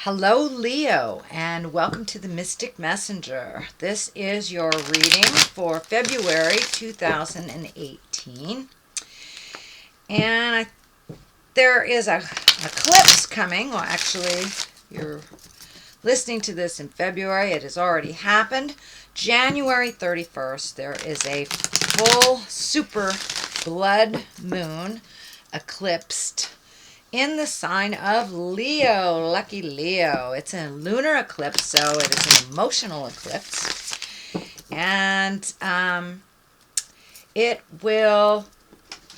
Hello, Leo, and welcome to the Mystic Messenger. This is your reading for February 2018. And there is a eclipse coming. Well, actually, you're listening to this in February. It has already happened. January 31st, there is a full super blood moon eclipsed in the sign of Leo. Lucky Leo. It's a lunar eclipse, so it is an emotional eclipse. And it will,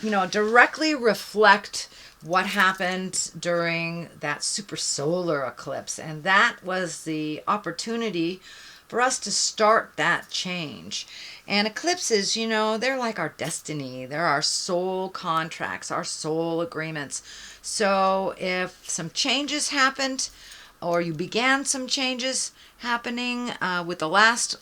directly reflect what happened during that super solar eclipse. And that was the opportunity for us to start that change. And eclipses, they're like our destiny. They're our soul contracts, our soul agreements. So if some changes happened, or you began some changes happening with the last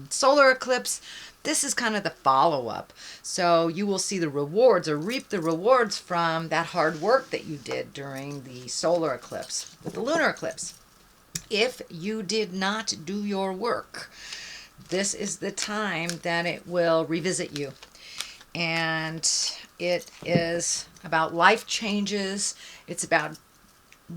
solar eclipse, this is kind of the follow-up. So you will see the rewards or reap the rewards from that hard work that you did during the solar eclipse with the lunar eclipse. If you did not do your work, this is the time that it will revisit you. And it is about life changes. It's about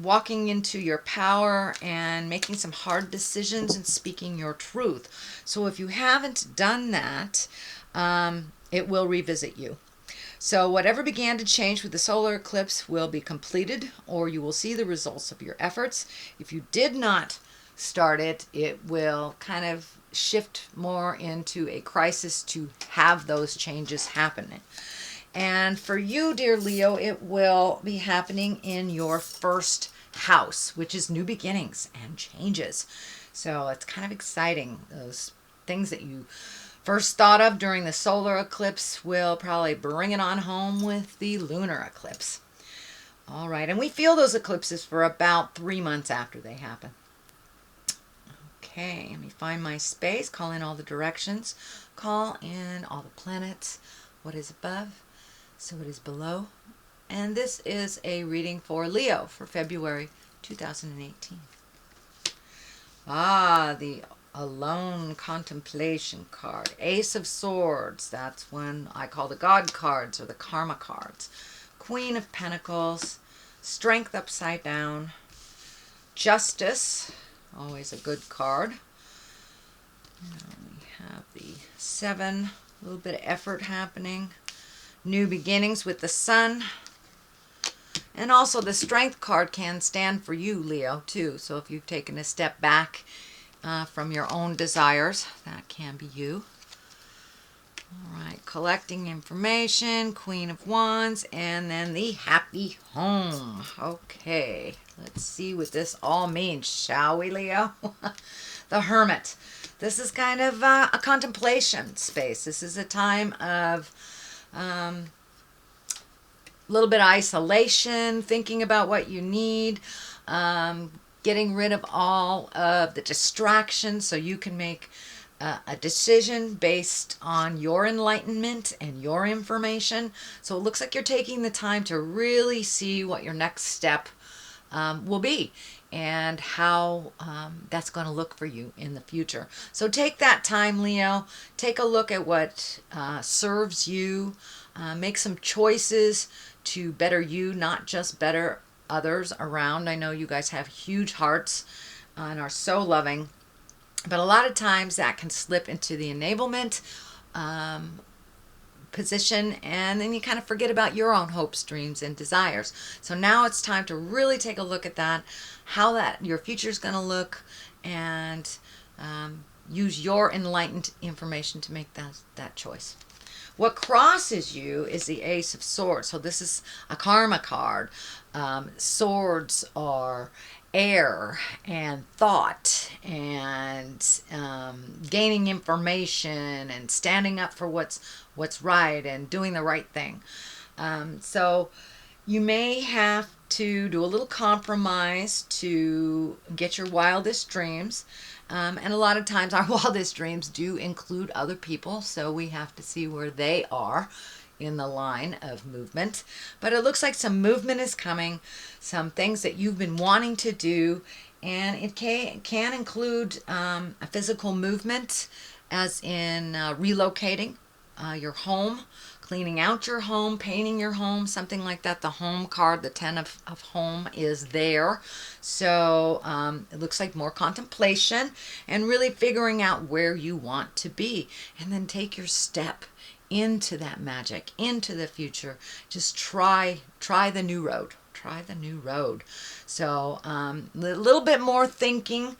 walking into your power and making some hard decisions and speaking your truth. So if you haven't done that, it will revisit you. So whatever began to change with the solar eclipse will be completed, or you will see the results of your efforts. If you did not start it, it will kind of shift more into a crisis to have those changes happen. And for you, dear Leo, it will be happening in your first house, which is new beginnings and changes. So it's kind of exciting. Those things that you first thought of during the solar eclipse will probably bring it on home with the lunar eclipse. All right, and we feel those eclipses for about 3 months after they happen. Okay, let me find my space, call in all the directions, call in all the planets, what is above, so it is below. And this is a reading for Leo for February 2018. The Alone Contemplation card. Ace of Swords. That's one I call the God cards or the Karma cards. Queen of Pentacles. Strength upside down. Justice. Always a good card. And we have the 7. A little bit of effort happening. New beginnings with the Sun. And also the Strength card can stand for you, Leo, too. So if you've taken a step back from your own desires, that can be you. All right, collecting information, Queen of Wands, and then the Happy Home. Okay, let's see what this all means, shall we, Leo? The Hermit. This is kind of a contemplation space. This is a time of a little bit of isolation, thinking about what you need, getting rid of all of the distractions so you can make a decision based on your enlightenment and your information. So it looks like you're taking the time to really see what your next step will be and how that's going to look for you in the future. So take that time, Leo. Take a look at what serves you. Make some choices to better you, not just better others around. I know you guys have huge hearts and are so loving, but a lot of times that can slip into the enablement position, and then you kind of forget about your own hopes, dreams, and desires. So now it's time to really take a look at that, how that your future is going to look, and use your enlightened information to make that choice. What crosses you is the Ace of Swords. So this is a karma card. Swords are air and thought and gaining information and standing up for what's right and doing the right thing. So you may have to do a little compromise to get your wildest dreams. And a lot of times our wildest dreams do include other people, so we have to see where they are in the line of movement. But it looks like some movement is coming, some things that you've been wanting to do, And it can include a physical movement, as in relocating your home, cleaning out your home, painting your home, something like that. The home card, the 10 of home, is there. So it looks like more contemplation and really figuring out where you want to be. And then take your step into that magic, into the future. Just try the new road. Try the new road. So a little bit more thinking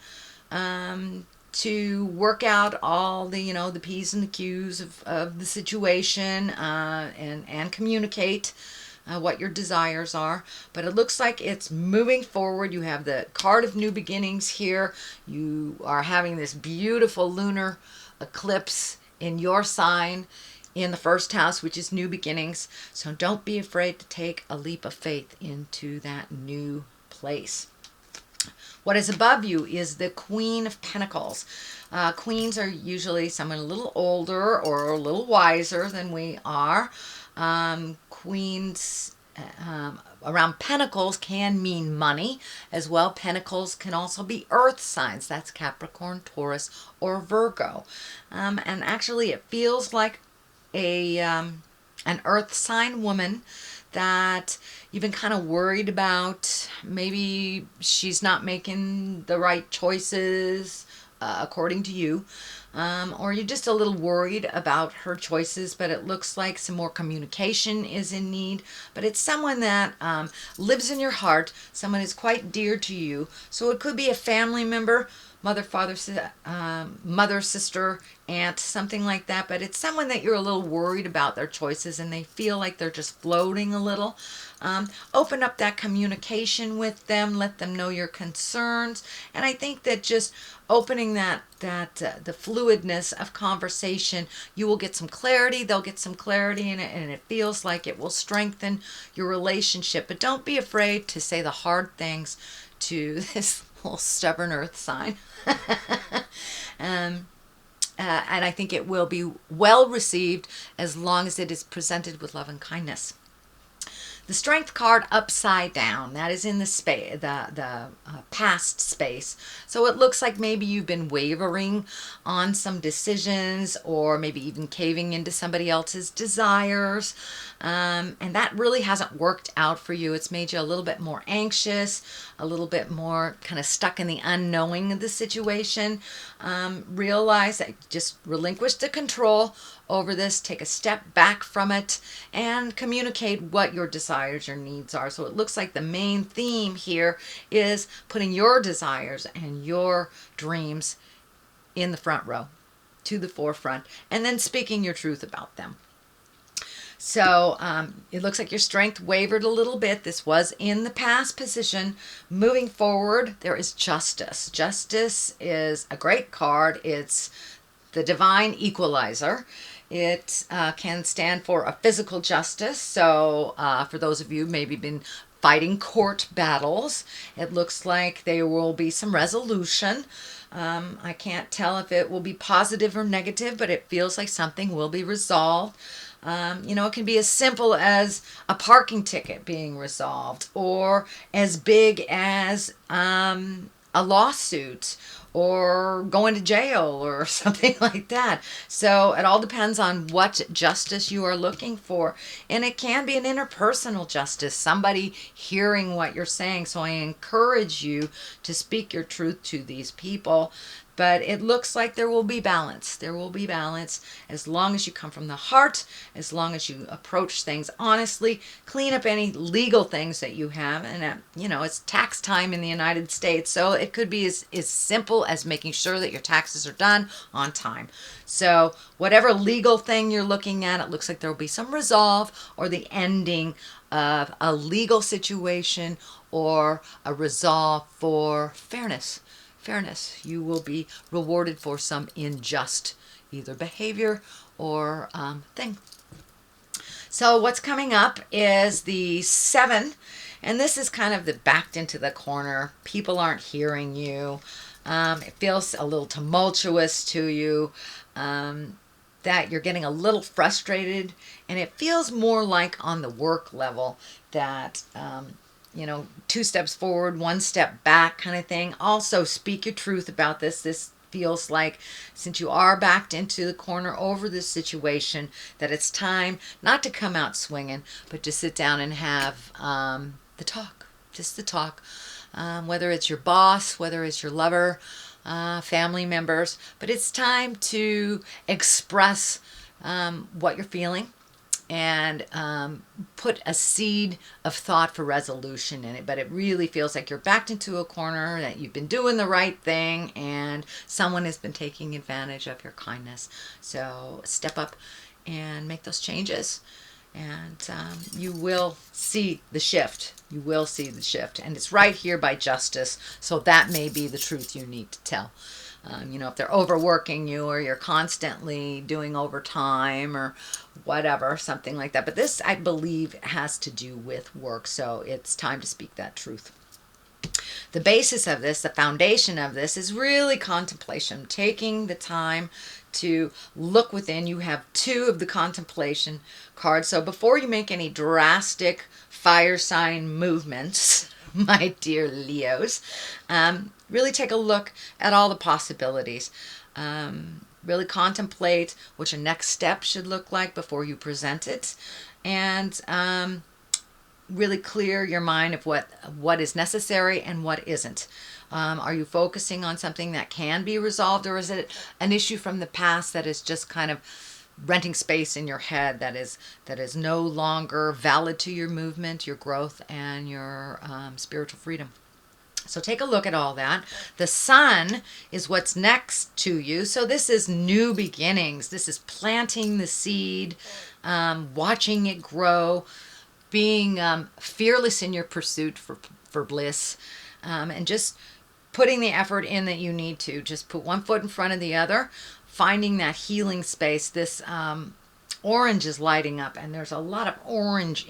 to work out all the, the P's and the Q's of the situation, and communicate what your desires are. But it looks like it's moving forward. You have the card of new beginnings here. You are having this beautiful lunar eclipse in your sign in the first house, which is new beginnings. So don't be afraid to take a leap of faith into that new place. What is above you is the Queen of Pentacles. Queens are usually someone a little older or a little wiser than we are. Queens around Pentacles can mean money as well. Pentacles can also be earth signs. That's Capricorn, Taurus, or Virgo. And actually it feels like an earth sign woman that you've been kind of worried about. Maybe she's not making the right choices according to you, or you're just a little worried about her choices, but it looks like some more communication is in need. But it's someone that lives in your heart, someone is quite dear to you. So it could be a family member, mother, father, mother, sister, aunt, something like that. But it's someone that you're a little worried about their choices and they feel like they're just floating a little. Open up that communication with them. Let them know your concerns. And I think that just opening the fluidness of conversation, you will get some clarity. They'll get some clarity in it, and it feels like it will strengthen your relationship. But don't be afraid to say the hard things to this little stubborn earth sign. And I think it will be well received as long as it is presented with love and kindness. The Strength card upside down, that is in the space, the past space. So it looks like maybe you've been wavering on some decisions, or maybe even caving into somebody else's desires. And that really hasn't worked out for you. It's made you a little bit more anxious, a little bit more kind of stuck in the unknowing of the situation. Realize that just relinquish the control over this, take a step back from it, and communicate what your desires, your needs are. So it looks like the main theme here is putting your desires and your dreams in the front row, to the forefront, and then speaking your truth about them. So it looks like your strength wavered a little bit. This was in the past position. Moving forward, there is justice. Justice is a great card. It's the divine equalizer. It can stand for a physical justice. So for those of you maybe been fighting court battles, it looks like there will be some resolution. I can't tell if it will be positive or negative, but it feels like something will be resolved. It can be as simple as a parking ticket being resolved, or as big as a lawsuit, or going to jail, or something like that. So it all depends on what justice you are looking for. And it can be an interpersonal justice, somebody hearing what you're saying. So I encourage you to speak your truth to these people. But it looks like there will be balance. There will be balance as long as you come from the heart, as long as you approach things honestly, clean up any legal things that you have. And, it's tax time in the United States. So it could be as simple as making sure that your taxes are done on time. So whatever legal thing you're looking at, it looks like there will be some resolve, or the ending of a legal situation, or a resolve for fairness. You will be rewarded for some unjust either behavior or thing. So what's coming up is the 7, and this is kind of the backed into the corner. People aren't hearing you. It feels a little tumultuous to you, that you're getting a little frustrated, and it feels more like on the work level that 2 steps forward, 1 step back kind of thing. Also, speak your truth about this. This feels like, since you are backed into the corner over this situation, that it's time not to come out swinging, but to sit down and have the talk, just the talk. Whether it's your boss, whether it's your lover, family members, but it's time to express what you're feeling, and put a seed of thought for resolution in it. But it really feels like you're backed into a corner, that you've been doing the right thing, and someone has been taking advantage of your kindness. So step up and make those changes, and you will see the shift. You will see the shift. And it's right here by justice. So that may be the truth you need to tell. If they're overworking you, or you're constantly doing overtime or whatever, something like that. But this, I believe, has to do with work. So it's time to speak that truth. The basis of this, the foundation of this, is really contemplation, taking the time to look within. You have 2 of the contemplation cards. So before you make any drastic fire sign movements, my dear Leos, really take a look at all the possibilities. Really contemplate what your next step should look like before you present it, and really clear your mind of what is necessary and what isn't. Are you focusing on something that can be resolved, or is it an issue from the past that is just kind of renting space in your head, that is no longer valid to your movement, your growth, and your spiritual freedom? So take a look at all that. The sun is what's next to you. So this is new beginnings. This is planting the seed, watching it grow, being fearless in your pursuit for bliss, and just putting the effort in that you need to. Just put one foot in front of the other, finding that healing space. This orange is lighting up, and there's a lot of orange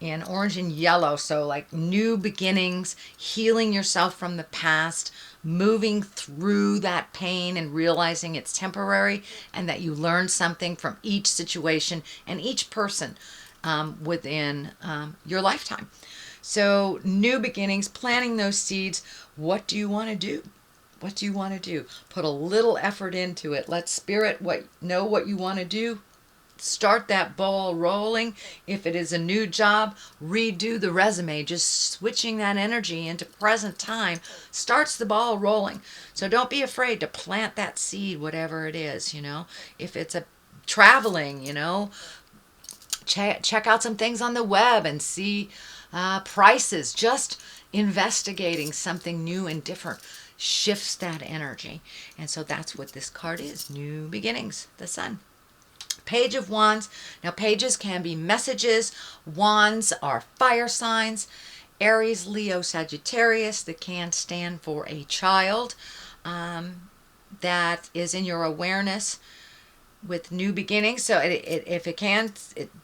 in orange and yellow. So like new beginnings, healing yourself from the past, moving through that pain and realizing it's temporary, and that you learn something from each situation and each person within your lifetime. So new beginnings, planting those seeds. What do you want to do? What do you want to do? Put a little effort into it. Let spirit know what you want to do. Start that ball rolling. If it is a new job, redo the resume. Just switching that energy into present time starts the ball rolling. So don't be afraid to plant that seed, whatever it is. If it's a traveling, check out some things on the web and see prices. Just investigating something new and different shifts that energy. And so that's what this card is. New beginnings, the sun. Page of Wands. Now, pages can be messages. Wands are fire signs. Aries, Leo, Sagittarius. That can stand for a child that is in your awareness with new beginnings. So if it can,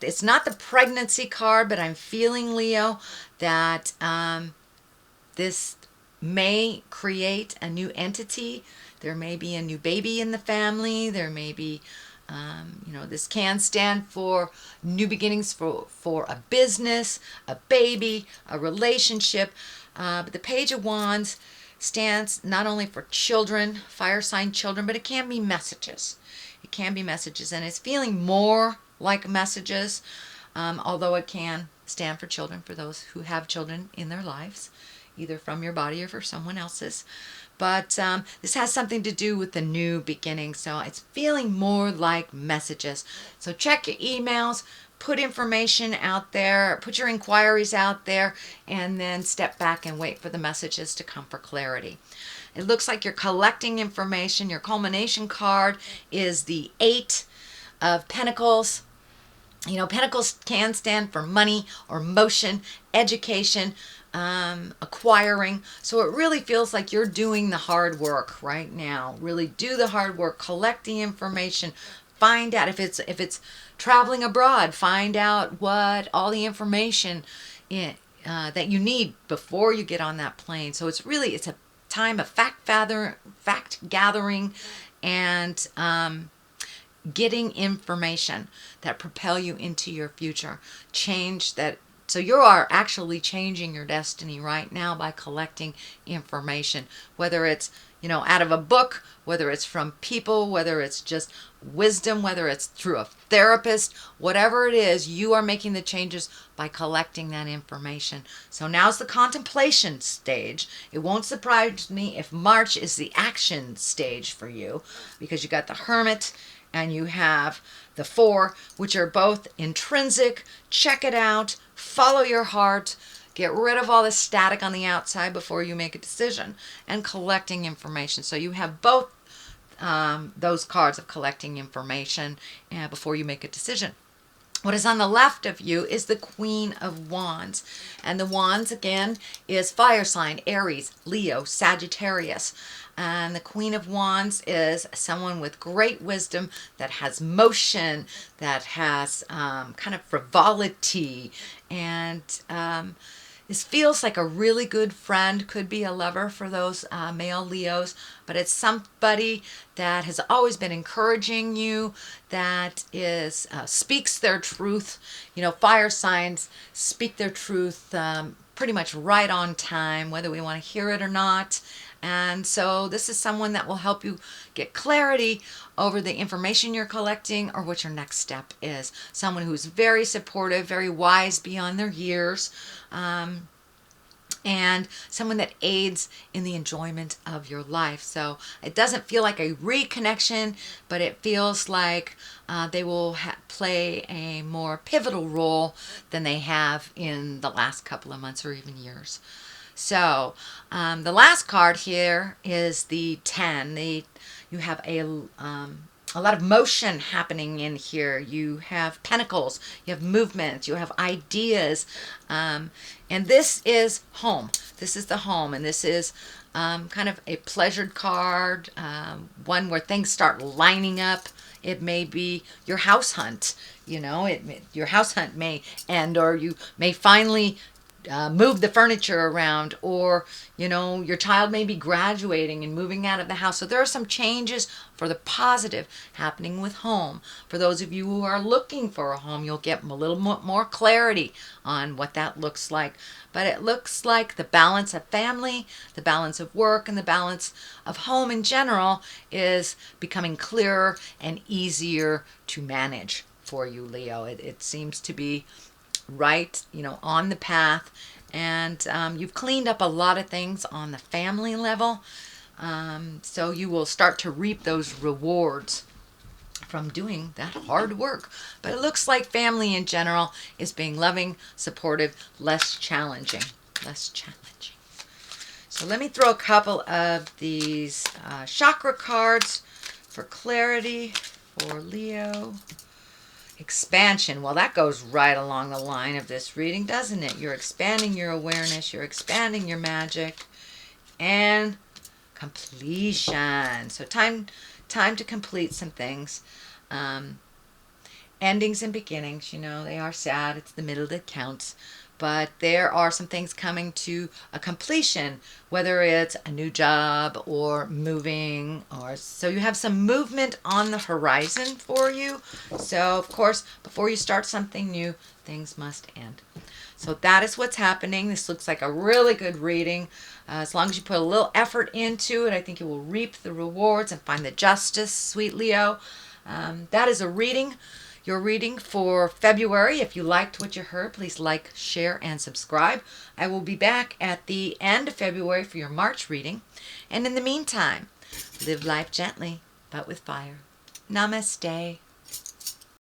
it's not the pregnancy card, but I'm feeling, Leo, that this may create a new entity. There may be a new baby in the family. There may be this can stand for new beginnings for a business, a baby, a relationship. But the Page of Wands stands not only for children, fire sign children, but it can be messages. It can be messages, and it's feeling more like messages, although it can stand for children, for those who have children in their lives, either from your body or for someone else's. But this has something to do with the new beginning. So it's feeling more like messages. So check your emails, put information out there, put your inquiries out there, and then step back and wait for the messages to come for clarity. It looks like you're collecting information. Your culmination card is the 8 of Pentacles. Pentacles can stand for money or motion, education, acquiring. So it really feels like you're doing the hard work right now. Really do the hard work, collect the information, find out if it's traveling abroad, find out what all the information that you need before you get on that plane. So it's a time of fact gathering and getting information that propel you into your future, change that So you are actually changing your destiny right now by collecting information, whether it's, out of a book, whether it's from people, whether it's just wisdom, whether it's through a therapist, whatever it is, you are making the changes by collecting that information. So now's the contemplation stage. It won't surprise me if March is the action stage for you, because you got the Hermit and you have the Four, which are both intrinsic. Check it out. Follow your heart. Get rid of all the static on the outside before you make a decision, and collecting information. So you have both those cards of collecting information before you make a decision. What is on the left of you is the Queen of Wands. And the Wands, again, is fire sign, Aries, Leo, Sagittarius. And the Queen of Wands is someone with great wisdom, that has motion, that has kind of frivolity, and this feels like a really good friend. Could be a lover for those male Leos, but it's somebody that has always been encouraging you, that is speaks their truth. Fire signs speak their truth pretty much right on time, whether we want to hear it or not. And so this is someone that will help you get clarity over the information you're collecting or what your next step is. Someone who's very supportive, very wise beyond their years, and someone that aids in the enjoyment of your life. So it doesn't feel like a reconnection, but it feels like they will play a more pivotal role than they have in the last couple of months or even years. So the last card here is the 10. You have a lot of motion happening in here. You have pentacles, you have movement, you have ideas, and this is home. This is the home, and this is kind of a pleasured card, one where things start lining up. It may be your house hunt. Your house hunt may end, or you may finally move the furniture around, or your child may be graduating and moving out of the house. So there are some changes for the positive happening with home. For those of you who are looking for a home, you'll get a little more clarity on what that looks like. But it looks like the balance of family, the balance of work, and the balance of home in general is becoming clearer and easier to manage for you, Leo. It seems to be right, on the path, and you've cleaned up a lot of things on the family level, so you will start to reap those rewards from doing that hard work. But it looks like family in general is being loving, supportive, less challenging. So let me throw a couple of these chakra cards for clarity for Leo. Expansion. Well, that goes right along the line of this reading, doesn't it? You're expanding your awareness, you're expanding your magic, and completion. So time to complete some things. Endings and beginnings, they are sad. It's the middle that counts. But there are some things coming to a completion, whether it's a new job or moving, so you have some movement on the horizon for you. So, of course, before you start something new, things must end. So that is what's happening. This looks like a really good reading. As long as you put a little effort into it, I think you will reap the rewards and find the justice, sweet Leo. That is a reading. Your reading for February. If you liked what you heard, please like, share, and subscribe. I will be back at the end of February for your March reading. And in the meantime, live life gently, but with fire. Namaste.